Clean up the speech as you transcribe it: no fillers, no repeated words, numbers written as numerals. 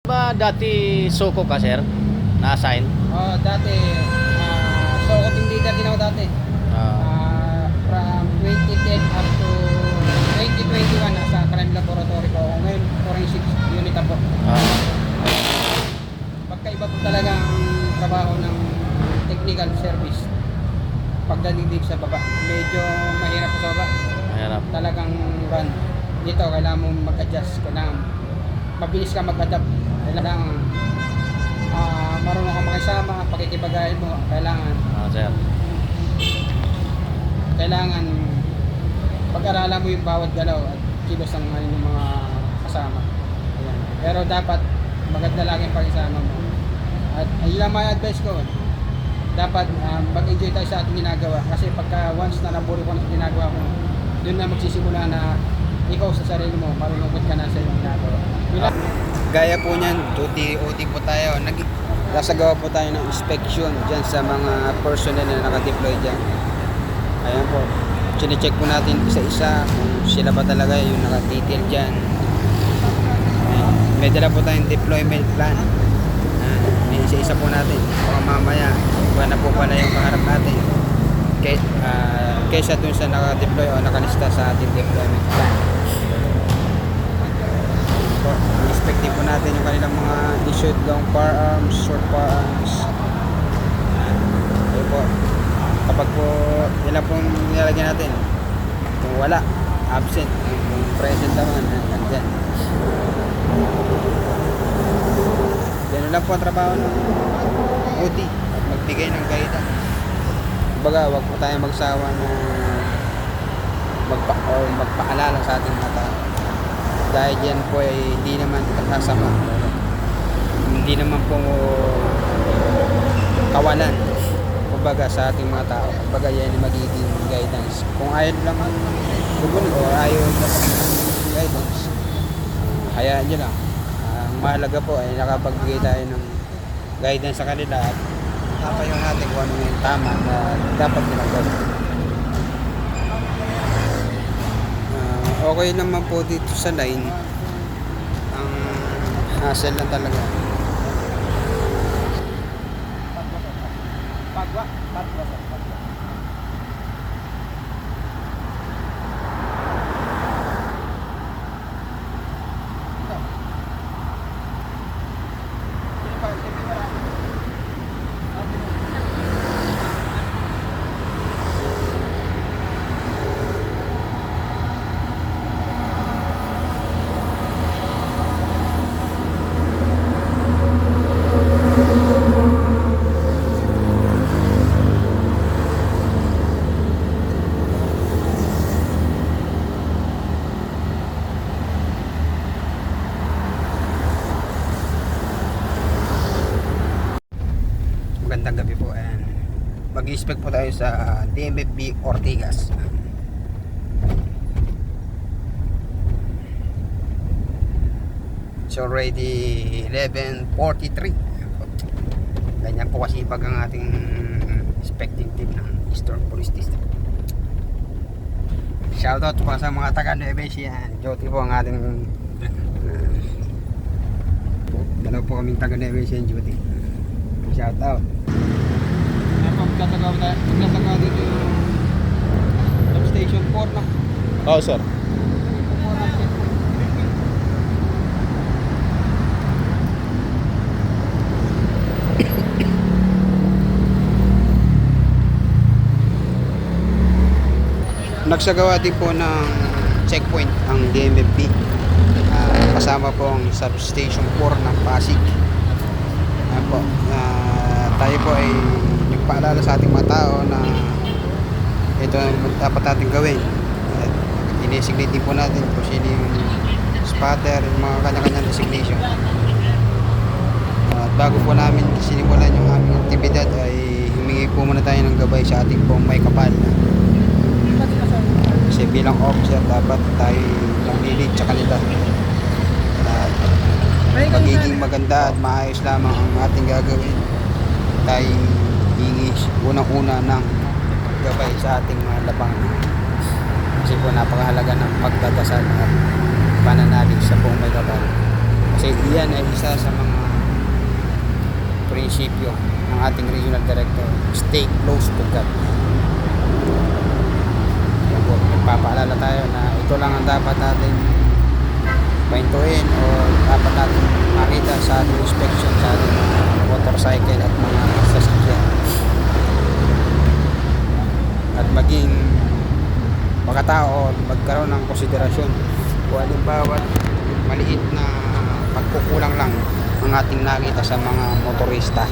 Ba dati Soko ka, sir? Na-assign? Dati, so team leader din ako dati. From 2010 up to 2021 nasa crime laboratory ko ako. Ngayon, forensic unit ako. Pagkaiba po talaga ang trabaho ng technical service. Pagdating dito sa baba, medyo mahirap sa baba. Mahirap. Talagang run. Dito, kailangan mo mag-adjust. Kailangan mabilis ka mag-adapt. Kailangan marunong ka makisama, pakikipagahin mo. Sir. Kailangan pag-aralan mo yung bawat galaw at kilos ng mga kasama. Ayan. Pero dapat maganda lagi ang pakisama mo. At ayun lang may advice ko. Dapat mag-enjoy tayo sa ating ginagawa. Kasi pagka once na naburi ko ng ginagawa mo, doon na magsisimula na ikaw sa sarili mo, marunongkot ka na sa iyong ginagawa. Gaya po niyan, OT po tayo. Nasagawa po tayo ng inspection dyan sa mga personnel na nakadeploy dyan. Ayan po. Chine-check po natin isa-isa kung sila ba talaga yung nakadetail dyan. Ayan. May dala po tayong deployment plan. May isa-isa po natin. Baka mamaya, iba na po pala yung pangarap natin. Kaysa dun sa nakadeploy o nakalista sa ating deployment plan. I-inspecting po natin yung kanilang mga issued long firearms, short firearms. Okay po. Kapag po ilan pong nilalagyan natin, kung wala, absent. Kung present naman, andyan. Ganun lang po ang trabaho ng OT at magbigay ng guidance. Kumbaga, wag po tayo magsawa na magpaalala sa ating mga tao. Dahil yan po ay hindi naman kasama, hindi naman po kawalan kumbaga sa ating mga tao. Kumbaga yan ay magiging guidance. Kung ayaw lang tugon o ayaw na guidance, hayaan nyo lang. Ang mahalaga po ay nakapagbigay tayo ng guidance sa kanila at tapayon natin kung ano yung tama na dapat ginagawa. Okay naman po dito sa line. Ang hassle lang talaga. Pagwa. Magandang gabi po, and mag-inspect po tayo sa DMFB Ortigas. It's already 11:43. Ganyan po kasi pag ang ating inspecting team ng Eastern Police District. Shoutout po sa mga taga Nueva Ecija. Joti po ang ating dalaw po kaming taga Nueva Ecija, Joti. Shoutout. Magkatagaw dito yung substation 4 na. Oo, sir. Nagsagawa din po ng checkpoint ang DMFB. Kasama po ang substation 4 ng Pasig. Ayan po. Tayo po ay nagpaalala sa ating mga tao na ito ang dapat natin gawin. Designate din po natin kung sino yung spotter, yung mga kanya-kanyang designation. At bago po namin sinimulan yung aming aktibidad ay humingi po muna tayo ng gabay sa ating pong may kapal. Kasi bilang officer dapat tayo nag-lead sa kanila. Magiging maganda at maayos lamang ang ating gagawin. Tayo hingi unang-una ng gabay sa ating mga labangan. Kasi po napakahalaga ng pagdadasal at pananalig sa buong may kapal. Kasi Kasi yan ay isa sa mga prinsipyo ng ating regional director, stay close to God. Yan po, nagpapaalala tayo na ito lang ang dapat natin pahintuin o dapat natin makita sa ating inspection sa ating mga motorcycle at mga sasakyan, at maging makatao magkaroon ng konsiderasyon kung halimbawa maliit na pagkukulang lang ang ating nakita sa mga motorista.